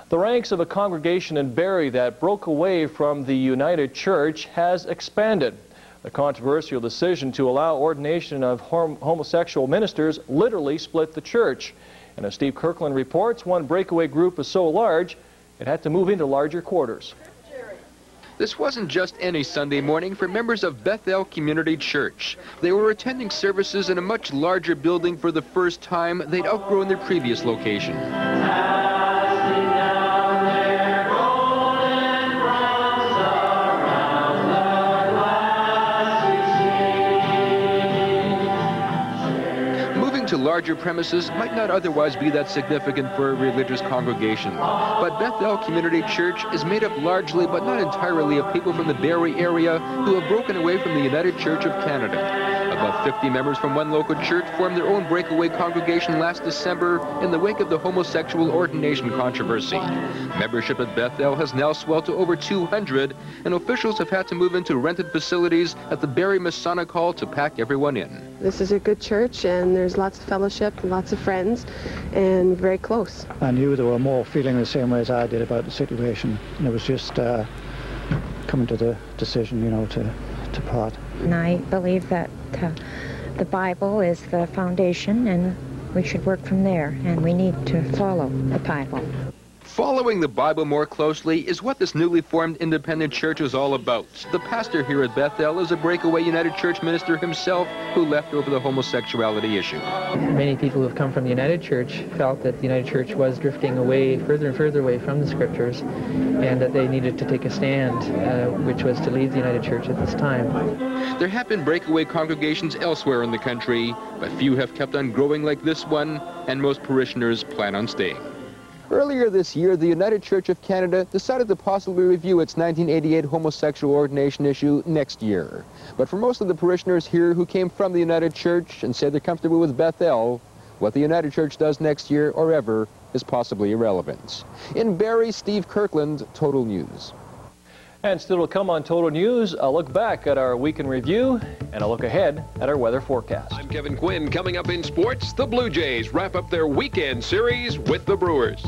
The ranks of a congregation in Barrie that broke away from the United Church has expanded. The controversial decision to allow ordination of homosexual ministers literally split the church. And as Steve Kirkland reports, one breakaway group was so large it had to move into larger quarters. This wasn't just any Sunday morning for members of Bethel Community Church. They were attending services in a much larger building for the first time. They'd outgrown their previous location. To larger premises might not otherwise be that significant for a religious congregation. But Bethel Community Church is made up largely but not entirely of people from the Barrie area who have broken away from the United Church of Canada. About 50 members from one local church formed their own breakaway congregation last December in the wake of the homosexual ordination controversy. Membership at Bethel has now swelled to over 200, and officials have had to move into rented facilities at the Barrie Masonic Hall to pack everyone in. This is a good church, and there's lots of fellowship and lots of friends, and very close. I knew they were more feeling the same way as I did about the situation, and it was just coming to the decision, you know, to part. And I believe that the Bible is the foundation, and we should work from there, and we need to follow the Bible. Following the Bible more closely is what this newly formed independent church is all about. The pastor here at Bethel is a breakaway United Church minister himself who left over the homosexuality issue. Many people who have come from the United Church felt that the United Church was drifting away, further and further away from the Scriptures, and that they needed to take a stand, which was to leave the United Church at this time. There have been breakaway congregations elsewhere in the country, but few have kept on growing like this one, and most parishioners plan on staying. Earlier this year, the United Church of Canada decided to possibly review its 1988 homosexual ordination issue next year. But for most of the parishioners here who came from the United Church and say they're comfortable with Bethel, what the United Church does next year or ever is possibly irrelevant. In Barrie, Steve Kirkland, Total News. And still to come on Total News, a look back at our week in review and a look ahead at our weather forecast. I'm Kevin Quinn. Coming up in sports, the Blue Jays wrap up their weekend series with the Brewers.